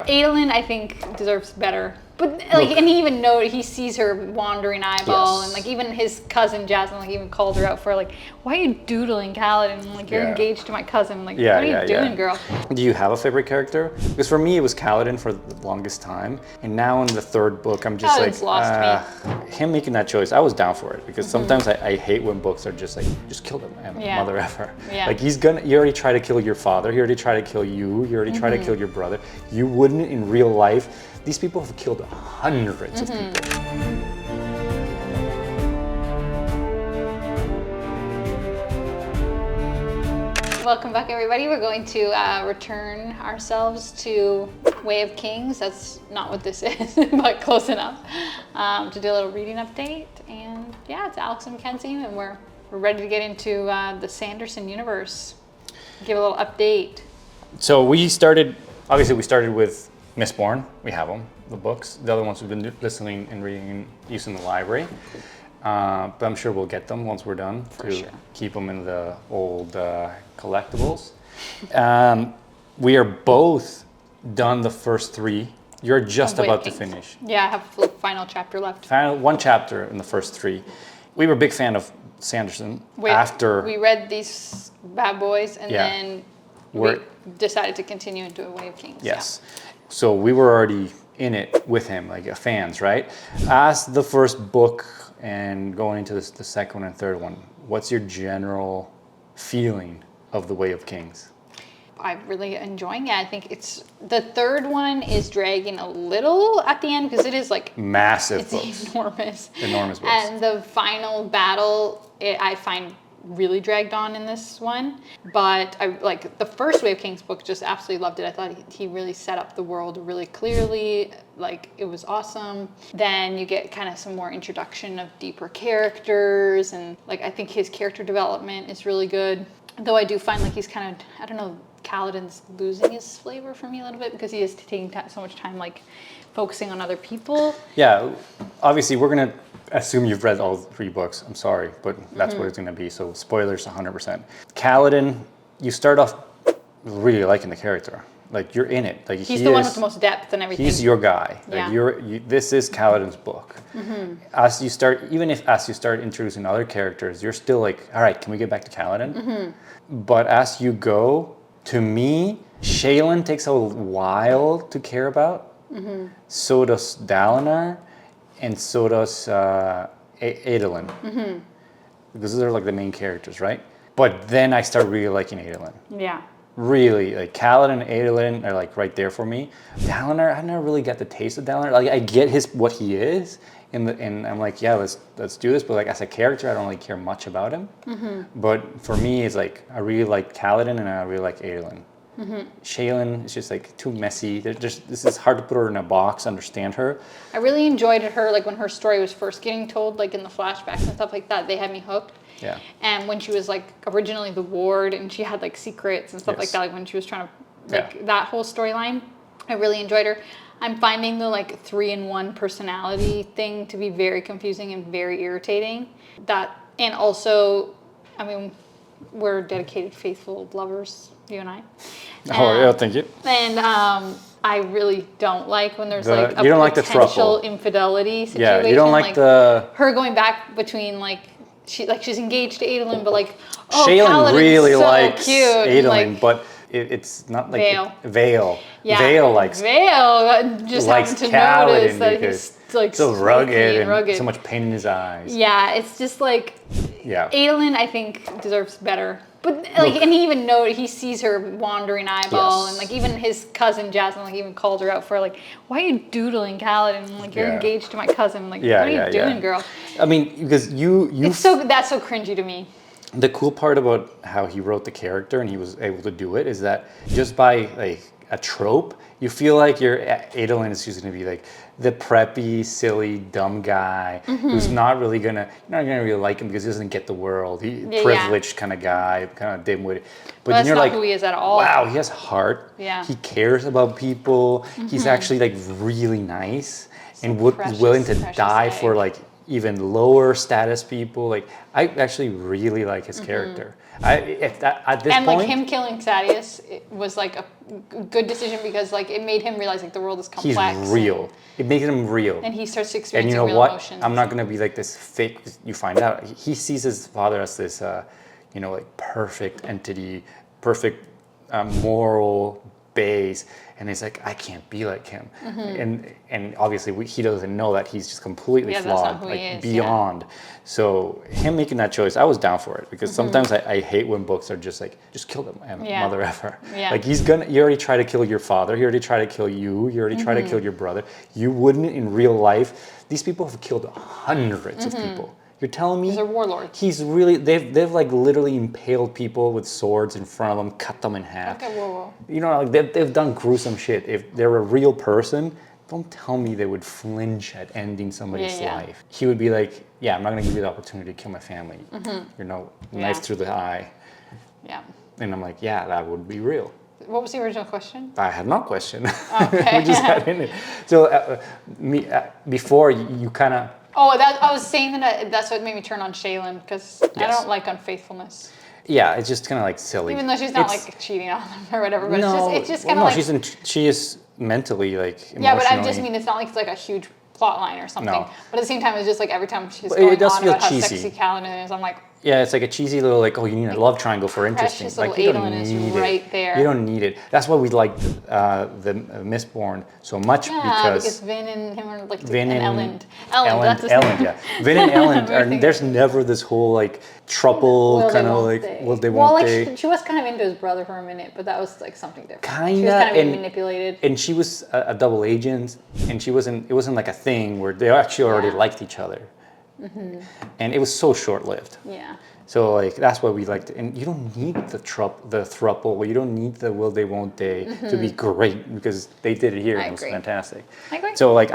Adolin, I think, deserves better. But like, and he sees her wandering eyeball, and like even his cousin Jasmine, like even called her out for like, why are you doodling Kaladin? Like you're engaged to my cousin. Like what are you doing, girl? Do you have a favorite character? Because for me, it was Kaladin for the longest time, and now in the third book, I'm just Kaladin's lost me. Him making that choice, I was down for it because sometimes I hate when books are just like, just kill them, mother effer. Yeah. Like you already tried to kill your father, he already tried to kill you, you already tried to kill your brother. You wouldn't in real life. These people have killed hundreds of people. Welcome back, everybody. We're going to return ourselves to Way of Kings. That's not what this is, but close enough. To do a little reading update. And yeah, it's Alex and Mackenzie, and we're ready to get into the Sanderson universe. Give a little update. So we started with Mistborn. We have them, the books. The other ones we've been listening and reading and using the library. But I'm sure we'll get them once we're done keep them in the old collectibles. We are both done the first 3. You're just about to finish. Yeah, I have the final chapter left. One chapter in the first 3. We were a big fan of Sanderson after we read these bad boys, and then we decided to continue into A Way of Kings. Yes. Yeah. So we were already in it with him, like fans, right? As the first book and going into the second and third one, what's your general feeling of The Way of Kings? I'm really enjoying it. I think the third one is dragging a little at the end because it is like massive. It's enormous. Enormous books. And the final battle, I find really dragged on in this one, but I like the first Way of Kings book. Just absolutely loved it. I thought he really set up the world really clearly. Like it was awesome. Then you get kind of some more introduction of deeper characters, and like I think his character development is really good. Though I do find like he's kind of, I don't know, Kaladin's losing his flavor for me a little bit because he is taking so much time like focusing on other people. Yeah, obviously we're gonna assume you've read all 3 books. I'm sorry, but that's what it's going to be. So spoilers 100%. Kaladin, you start off really liking the character. Like you're in it. Like he's the one with the most depth and everything. He's your guy. Like this is Kaladin's book. As you start introducing other characters, you're still like, all right, can we get back to Kaladin? But as you go, to me, Shaylin takes a while to care about. So does Dalinar. And so does Adolin. Because those are like the main characters, right? But then I start really liking Adolin. Yeah. Really, like Kaladin and Adolin are like right there for me. Dalinar, I never really got the taste of Dalinar. Like I get what he is, and I'm like, yeah, let's do this. But like as a character, I don't really care much about him. But for me, it's like I really like Kaladin and I really like Adolin. Shaylin is just like too messy. This is hard to put her in a box, understand her. I really enjoyed her, like when her story was first getting told, like in the flashbacks and stuff like that, they had me hooked. Yeah. And when she was like originally the ward and she had like secrets and stuff like that, like when she was trying to, like that whole storyline, I really enjoyed her. I'm finding the like 3-in-1 personality thing to be very confusing and very irritating. And also, I mean, we're dedicated, faithful lovers, you and I. Yeah, thank you. And I really don't like when there's like a potential infidelity situation. Yeah, you don't like her going back between like she's engaged to Adolin, but like Shaylin really so likes cute, Adolin, like, but it's not like Vale. Yeah, Vale likes just having to notice that he's like so rugged and so much pain in his eyes. Yeah, it's just like Adolin, I think, deserves better. But like, and he sees her wandering eyeball, and like even his cousin Jasmine, like even called her out for like, why are you doodling Kaladin? Like you're engaged to my cousin. Like what are you doing, girl? I mean, because that's so cringy to me. The cool part about how he wrote the character and he was able to do it is that just by like a trope, you feel like your Adolin is just going to be like the preppy, silly, dumb guy who's you're not gonna really like him because he doesn't get the world. Privileged kind of guy, kind of dimwitted. But then you're not like, who he is at all. Wow, he has heart. Yeah. He cares about people. He's actually like really nice and is willing to die for like even lower status people. Like I actually really like his character. At this And point, like him killing Xadius was like a good decision because like it made him realize like the world is he's complex. real. It makes him real. And he starts And experiencing you know real what? emotions. I'm not gonna be like this fake. You find out he sees his father as this, like perfect entity, perfect moral base, and he's like, I can't be like him. And obviously he doesn't know that he's just completely Yeah, that's flawed, not who like he is, beyond. So him making that choice, I was down for it because sometimes I hate when books are just like, just kill them, mother effer. Yeah. Like you already tried to kill your father, he already tried to kill you already tried to kill your brother. You wouldn't in real life. These people have killed hundreds of people. You're telling me He's a warlord. he's really they've like literally impaled people with swords in front of them, cut them in half. Okay, whoa. You know, like they've done gruesome shit. If they're a real person, don't tell me they would flinch at ending somebody's life. He would be like, yeah, I'm not gonna give you the opportunity to kill my family. You know, knife through the eye. Yeah. And I'm like, yeah, that would be real. What was the original question? I had no question. Okay. We just got in it. So before you kind of. Oh, I was saying that's what made me turn on Shaylin because I don't like unfaithfulness. Yeah, it's just kind of like silly. Even though she's not like cheating on them or whatever, but it's just kind of like. She is mentally like. Yeah, but I just mean it's not like it's like a huge plot line or something. No. But at the same time, it's just like every time she's But going it does on feel about cheesy. how sexy Kaladin is, I'm like. Yeah, it's like a cheesy little like, oh, you need a love triangle for interesting. Precious Like little you don't Adolin is need right it. there. You don't need it. That's why we like the Mistborn so much because Vin and him are like Vin and and Ellen, that's his Ellen, name. yeah. Vin and Ellen are. There's never this whole like trouble kind of like. Well, they won't. She was kind of into his brother for a minute, but that was like something different. Kinda, she was kind of being manipulated. And she was a double agent, and she wasn't. It wasn't like a thing where they actually already liked each other, and it was so short-lived. Yeah. So like that's what we liked, and you don't need the throuple. You don't need the will they won't they to be great because they did it here and it was fantastic. I agree. So like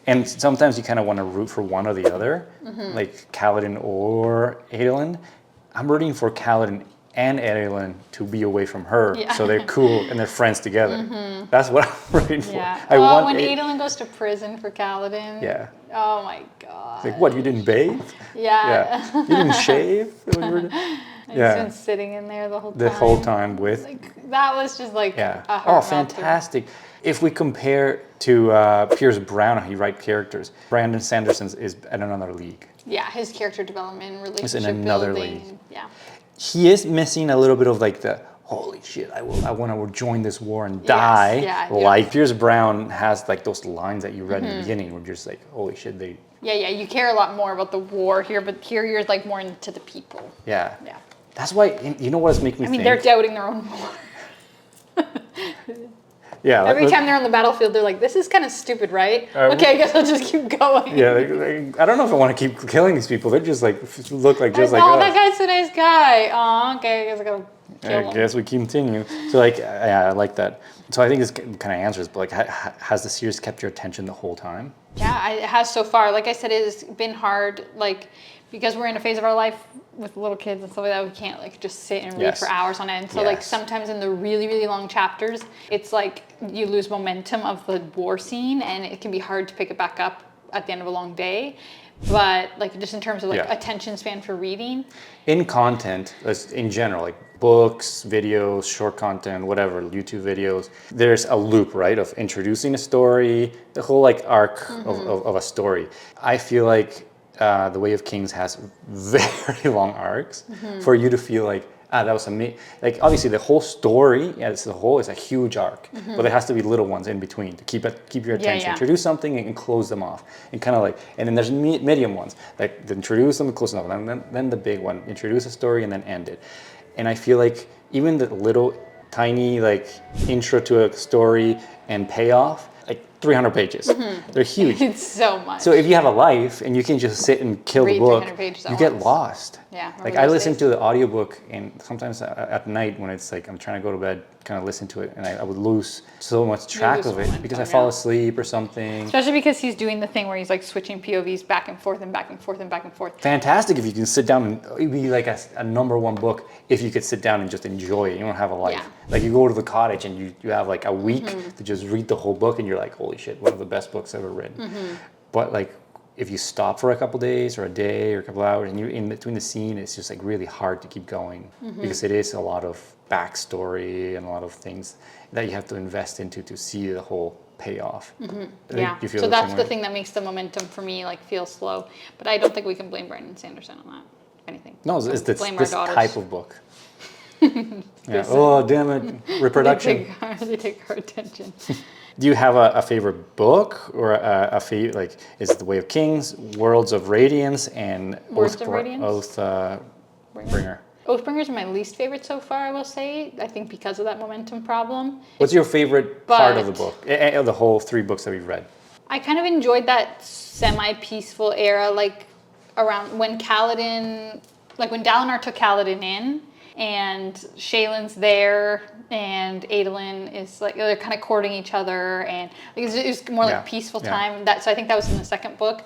and sometimes you kind of want to root for one or the other, like Kaladin or Adolin. I'm rooting for Kaladin and Adolin to be away from her, so they're cool and they're friends together. That's what I'm rooting for. Yeah. When Adolin goes to prison for Kaladin. Yeah. Oh my god. It's like, what, you didn't bathe? Yeah. You didn't shave? When you were... He's been sitting in there the whole time. The whole time with... Like, that was just like a oh, fantastic. If we compare to Pierce Brown, how he writes characters, Brandon Sanderson is at another league. Yeah, his character development, relationship It's in another building. league. Yeah. He is missing a little bit of like the, holy shit, I want to join this war and die. Yes, like Pierce Brown has like those lines that you read in the beginning where you're just like, holy shit, they... Yeah, you care a lot more about the war here, but here you're like more into the people. Yeah. Yeah. That's why, you know what it's making me think? They're doubting their own war. Yeah. Every time they're on the battlefield, they're like, this is kind of stupid, right? Okay, I guess I'll just keep going. Yeah, I don't know if I want to keep killing these people. They just like look like just like oh, us. that guy's a nice guy. Oh, okay, I guess I gotta kill him. I guess we continue. So like, yeah, I like that. So I think this kind of answers, but like, has the series kept your attention the whole time? Yeah, it has so far. Like I said, it has been hard, like, because we're in a phase of our life with little kids and stuff like that, we can't like just sit and read for hours on end. So like sometimes in the really, really long chapters, it's like you lose momentum of the war scene and it can be hard to pick it back up at the end of a long day. But like just in terms of like attention span for reading. In content, in general, like books, videos, short content, whatever, YouTube videos, there's a loop, right, of introducing a story, the whole like arc of a story. I feel like The Way of Kings has very long arcs for you to feel like, that was amazing. Like obviously the whole story as a whole is a huge arc, but there has to be little ones in between to keep your attention. Introduce something and close them off, and kind of like, and then there's medium ones like introduce them and close them off, and then the big one, introduce a story and then end it. And I feel like even the little tiny like intro to a story and payoff, like 300 pages. They're huge. It's so much. So if you have a life and you can just sit and kill the book, you get lost. Yeah. Like I listen to the audiobook and sometimes at night when it's like I'm trying to go to bed, kind of listen to it and I would lose so much track of it because I fall asleep or something. Especially because he's doing the thing where he's like switching POVs back and forth and back and forth and back and forth. Fantastic if you can sit down and it'd be like a #1 book if you could sit down and just enjoy it. You don't have a life. Yeah. Like you go to the cottage and you have like a week to just read the whole book and you're like, holy shit, one of the best books ever written. But like if you stop for a couple days or a day or a couple hours and you're in between the scene, it's just like really hard to keep going because it is a lot of backstory and a lot of things that you have to invest into to see the whole payoff. Yeah. You feel So the that's same the way? thing that makes the momentum for me like feel slow. But I don't think we can blame Brandon Sanderson on that. If anything. No, it's this, blame our this daughters. type of book. Yeah. Oh, damn it. Reproduction. They take our attention. Do you have a favorite book or a favorite, like, is it The Way of Kings, Worlds of Radiance, and Words of Radiance? Oathbringer? Oathbringer is my least favorite so far, I will say. I think because of that momentum problem. What's your favorite part of the But- book, of the whole 3 books that we've read? I kind of enjoyed that semi-peaceful era, like around when Kaladin, like when Dalinar took Kaladin in, and Shaylin's there, and Adolin is like they're kind of courting each other, and like, it was more like Yeah, a peaceful yeah. time. So I think that was in the second book,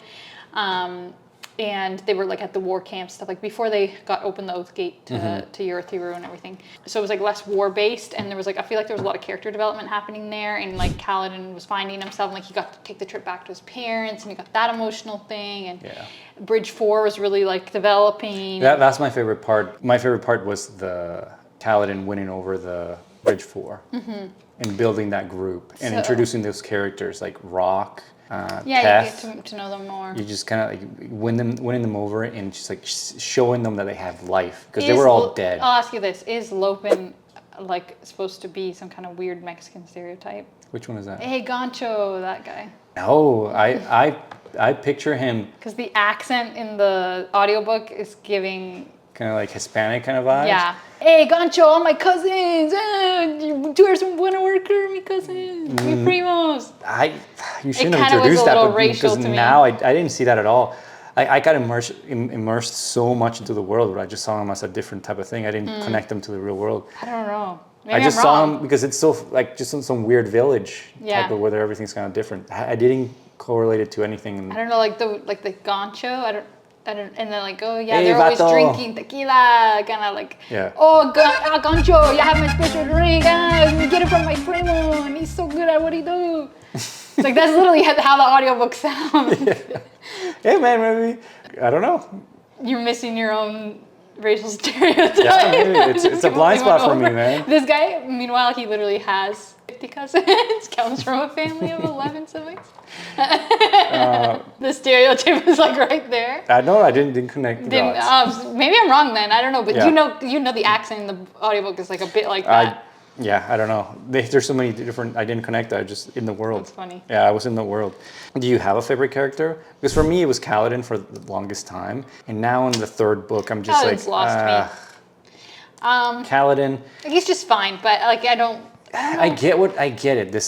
and they were like at the war camp stuff, like before they got open the Oath Gate to Urithiru and everything. So it was like less war based, and there was like I feel like there was a lot of character development happening there, and like Kaladin was finding himself, and like he got to take the trip back to his parents, and he got that emotional thing, and Yeah. Bridge 4 was really like developing. That's my favorite part. My favorite part was the Kaladin winning over the Bridge 4 and building that group and So- introducing those characters like Rock, Yeah, Teth. you get to know them more. You just kind of like winning them over and just like showing them that they have life because they Is were all Lo- dead. I'll ask you this: is Lopin like supposed to be some kind of weird Mexican stereotype? Which one is that? Hey, Gancho, that guy. No, I picture him Because the accent in the audiobook is giving. kind of like Hispanic kind of vibes. Yeah. Hey, Gancho, all my cousins. Tú eres un buen worker, mi cousins, mi primos. You shouldn't have kinda was introduced a that, little but racial because to me. now I didn't see that at all. I got immersed so much into the world, but I just saw him as a different type of thing. I didn't connect them to the real world. I don't know. Maybe I just I'm saw wrong. him because it's so like just in some weird village Yeah. type of where everything's kind of different. I didn't correlate it to anything. I don't know, like the Gancho. I don't. And then like, oh yeah, Hey, they're always vato. drinking tequila, kind of like, Yeah. oh, Gancho, you have my special drink, you get it from my primo, and he's so good at what he do. It's like, that's literally how the audiobook sounds. Hey man, maybe I don't know. You're missing your own racial stereotype. Yeah, maybe. It's a blind spot for me, man. This guy, meanwhile, he literally has 50 cousins, comes from a family of 11 siblings. The stereotype is like right there. I know I didn't connect the dots. Maybe I'm wrong then. I don't know, but Yeah. you know the accent in the audiobook is like a bit like that. I don't know. There's so many different. I didn't connect. I was just in the world. That's funny. Yeah, I was in the world. Do you have a favorite character? Because for me, it was Kaladin for the longest time, and now in the 3rd book, I'm just Kaladin's lost me. Kaladin. Like, he's just fine, but like I don't. I get it. The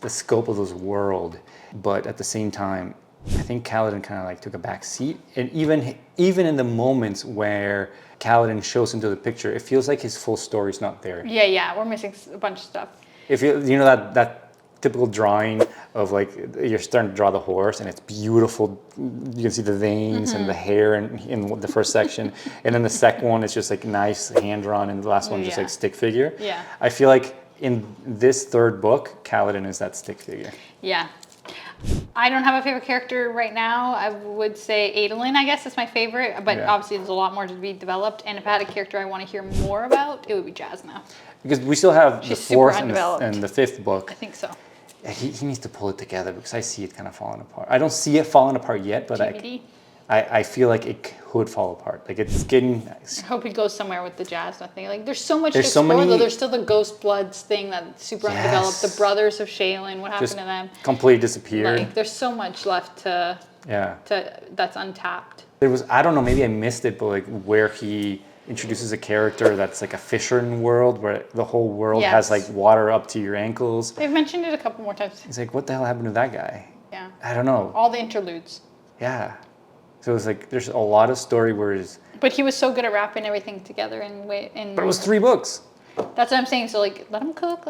scope of this world, but at the same time, I think Kaladin kind of like took a back seat, and even in the moments where Kaladin shows into the picture, it feels like his full story's not there. Yeah, we're missing a bunch of stuff. If you know that typical drawing of like you're starting to draw the horse and it's beautiful, you can see the veins and the hair in the first section, and then the second one is just like nice hand drawn, and the last one just Yeah. like stick figure. Yeah. I feel like in this 3rd book, Kaladin is that stick figure. Yeah. I don't have a favorite character right now. I would say Adolin, I guess, is my favorite, but Yeah. obviously there's a lot more to be developed. And if I had a character I want to hear more about, it would be Jasna. Because we still have the She's super 4th undeveloped. and the 5th book. I think so. He needs to pull it together because I see it kind of falling apart. I don't see it falling apart yet, but TBD. I feel like it could fall apart. Like it's getting. I hope it goes somewhere with the Jasna thing. Like, there's so much There's to so explore, many- though. There's still the Ghost Bloods thing that's super undeveloped. The Yes. brothers of Shaylin, what happened Just to them? completely disappeared. Like, there's so much left Yeah. that's untapped. There was, I don't know, maybe I missed it, but like where he introduces a character that's like a fisherman world where the whole world has Yes. like water up to your ankles. They've mentioned it a couple more times. It's like, what the hell happened to that guy? Yeah. I don't know. All the interludes. Yeah. So it's like, there's a lot of story where it's, But he was so good at wrapping everything together but it was 3 books. That's what I'm saying. So like, let him cook.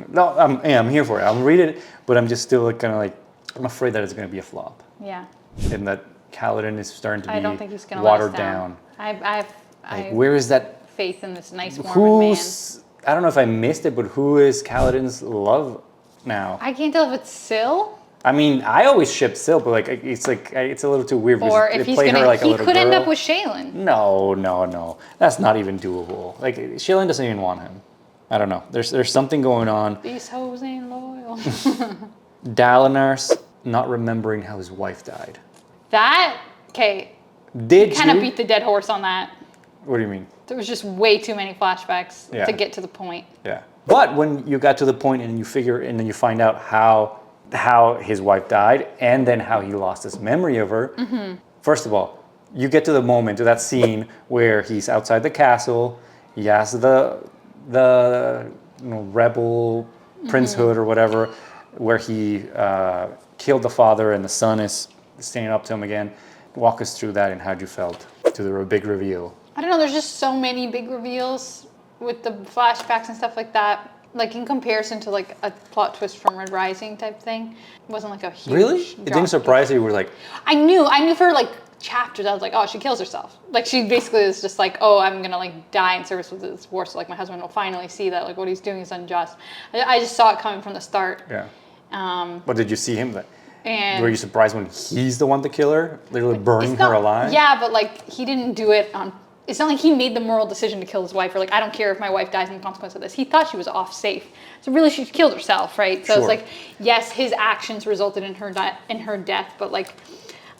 No, I'm here for it. I'll read it, but I'm just still kind of like, I'm afraid that it's going to be a flop. Yeah. And that Kaladin is starting to I be don't think he's gonna let watered us down. I Like, have where is that? faith in this nice Mormon man. I don't know if I missed it, but who is Kaladin's love now? I can't tell if it's Syl I mean, I always ship Syl, but like it's a little too weird. Or because if they he's play gonna, her like a he little could end girl. up with Shaylin. No, that's not even doable. Like Shaylin doesn't even want him. I don't know. There's something going on. These hoes ain't loyal. Dalinar's not remembering how his wife died. Okay, Did kind of you? beat the dead horse on that. What do you mean? There was just way too many flashbacks Yeah. to get to the point. Yeah. But when you got to the point and then you find out how his wife died and then how he lost his memory of her. Mm-hmm. First of all, you get to the moment, to that scene where he's outside the castle. He has the rebel princehood or whatever, where he killed the father and the son is standing up to him again. Walk us through that and how you felt to the big reveal. I don't know, there's just so many big reveals with the flashbacks and stuff like that. Like in comparison to like a plot twist from Red Rising type thing. It wasn't like a huge Really? It didn't surprise you? You were like... I knew for like chapters, I was like, oh, she kills herself. Like she basically is just like, oh, I'm gonna like die in service with this war, so like my husband will finally see that like what he's doing is unjust. I just saw it coming from the start. Yeah. But did you see him? And were you surprised when he's the one to kill her? Literally burning her alive? Yeah, but like he didn't do it on... It's not like he made the moral decision to kill his wife, or like, I don't care if my wife dies in consequence of this. He thought she was off safe. So really she killed herself, right? So Sure. It's like, yes, his actions resulted in her death, but like,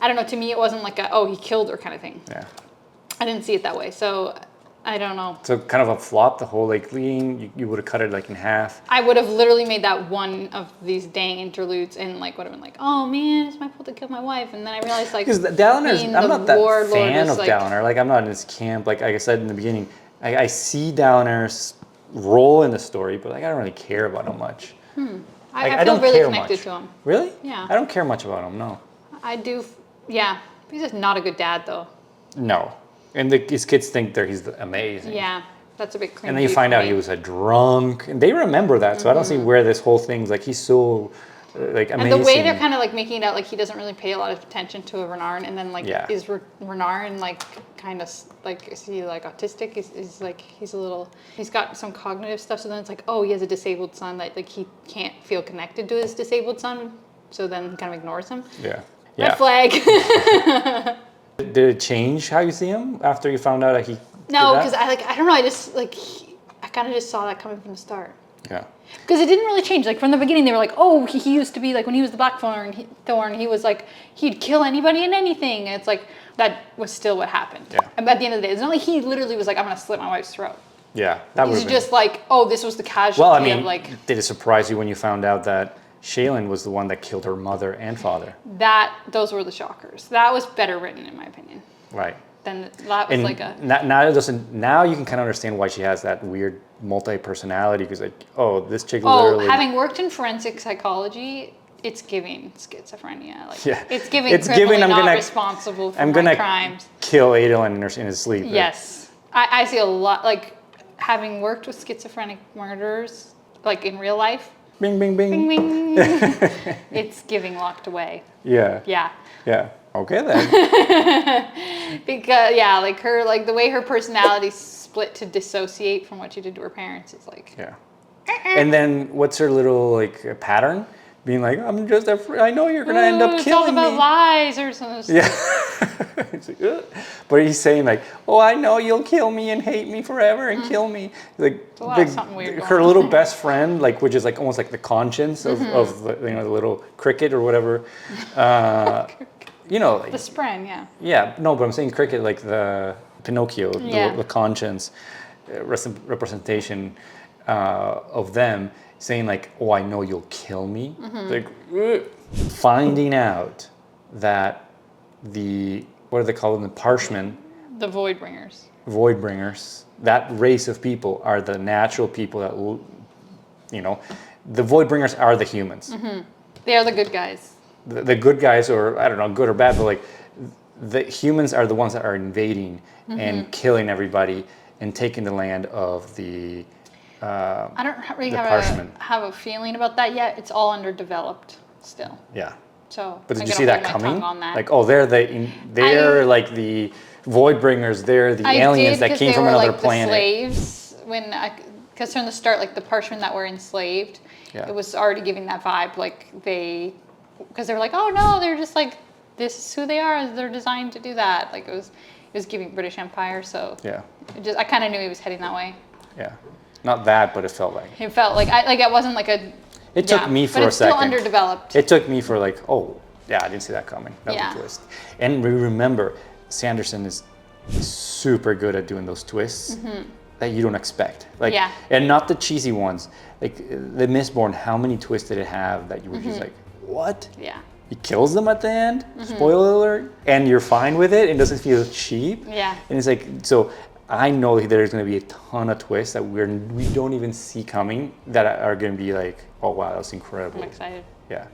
I don't know, to me it wasn't like he killed her kind of thing. Yeah. I didn't see it that way, so I don't know. So kind of a flop, the whole like lean, you would have cut it like in half. I would have literally made that one of these dang interludes and like would have been like, oh man, it's my fault to kill my wife. And then I realized like, Because Dalinar's, I'm not that fan of like, Dalinar. Like I'm not in his camp. Like I said in the beginning, I see Dalinar's role in the story, but like I don't really care about him much. I feel really connected to him. Really? Yeah. I don't care much about him, no. I do, yeah. He's just not a good dad though. No. And his kids think he's amazing. Yeah, that's a bit cringy. And then you find out he was a drunk. And they remember that, so I don't see where this whole thing's like, he's so like amazing. And the way they're kind of like making it out like he doesn't really pay a lot of attention to Renard, and then like is Renard like kind of like, is he like autistic? Is like he's got some cognitive stuff, so then it's like, oh, he has a disabled son that like he can't feel connected to his disabled son, so then kind of ignores him. Yeah. Red flag. Did it change how you see him after you found out that he... No, because I don't know. I just like I kind of just saw that coming from the start. Yeah. Because it didn't really change. Like from the beginning, they were like, "Oh, he used to be like when he was the Blackthorn. He was like he'd kill anybody and anything." And it's like that was still what happened. Yeah. And at the end of the day, it's not like he literally was like, "I'm gonna slit my wife's throat." Yeah, that was just like, "Oh, this was the casualty." Well, I mean, of like, did it surprise you when you found out that Shaylin was the one that killed her mother and father? those were the shockers. That was better written, in my opinion. Right. Then that was And like a... now you can kind of understand why she has that weird multi-personality, because like, oh, this chick literally... having worked in forensic psychology, it's giving schizophrenia. Like, Yeah. It's giving criminally not responsible for my crimes. Kill Adolin in his sleep. Yes. I see a lot, like, having worked with schizophrenic murderers, like in real life. Bing, bing, bing. Bing, bing. It's giving locked away. Yeah. Yeah. Yeah. Okay then. Because like her, like the way her personality split to dissociate from what she did to her parents is like. Yeah. And then what's her little like pattern? Being like, I'm just I know you're gonna end up killing me. It's all about lies or something. Yeah. It's like, ugh. But he's saying like, oh, I know you'll kill me and hate me forever and kill me. Like something weird her little best friend, like which is like almost like the conscience of the, the little cricket or whatever. You know, like, the spren, yeah. Yeah, no, but I'm saying cricket, like the Pinocchio, the conscience representation of them saying like, oh, I know you'll kill me. Like, ugh. Finding out that what do they call them? The Parshmen. The Voidbringers. Voidbringers. That race of people are the natural people that, the Voidbringers are the humans. They are the good guys. The good guys, or I don't know, good or bad, but like the humans are the ones that are invading and killing everybody and taking the land of the I don't really Parshmen. have a feeling about that yet. It's all underdeveloped still. Yeah. So, but did you see that coming? On that. Like, oh, they're like the Voidbringers. They're the aliens that came from another planet. The slaves, because from the start, like the Parshmen that were enslaved, it was already giving that vibe. Like they because they were like, oh no, they're just like, this is who they are. They're designed to do that. Like it was giving British Empire. So Yeah. I kind of knew he was heading that way. Yeah. Not that, but it felt like. It felt like it wasn't like a. It took me for but a it's still second. underdeveloped. It took me for like, oh, yeah, I didn't see that coming. That was Yeah. a twist. And remember, Sanderson is super good at doing those twists that you don't expect. Like, Yeah. and not the cheesy ones. Like the Mistborn, how many twists did it have that you were just like, what? Yeah. He kills them at the end. Spoiler alert, and you're fine with it. It doesn't feel cheap. Yeah. And it's like, so I know there's going to be a ton of twists that we don't even see coming that are going to be like, oh wow, that's incredible. I'm excited. Yeah.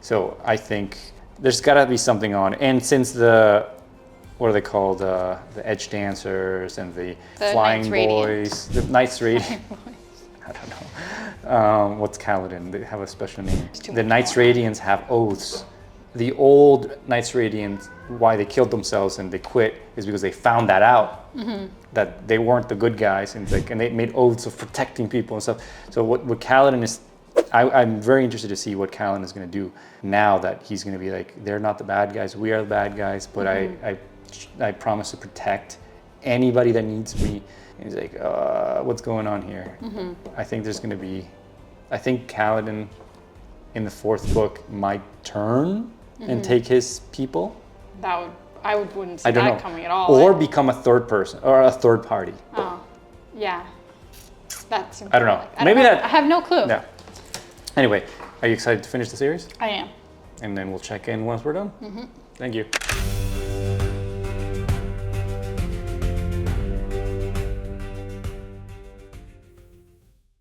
So I think there's got to be something on. And since what are they called? The edge dancers and the flying Knights Radiant. boys, the Knights Radiant. I don't know. What's Kaladin? They have a special name. too The much Knights going on. Radiants have oaths. The old Knights Radiant, why they killed themselves and they quit is because they found that out, that they weren't the good guys, and they made oaths of protecting people and stuff. So what Kaladin is, I'm very interested to see what Kaladin is going to do now that he's going to be like, they're not the bad guys, we are the bad guys, but I promise to protect anybody that needs me. And he's like, what's going on here? I think I think Kaladin in the fourth book might turn and take his people. I wouldn't see I don't that know. coming at all. Or become a third person or a third party. Oh, yeah. That's. I don't know. I Maybe don't know. that. I have no clue. Yeah. Anyway, are you excited to finish the series? I am. And then we'll check in once we're done. Thank you.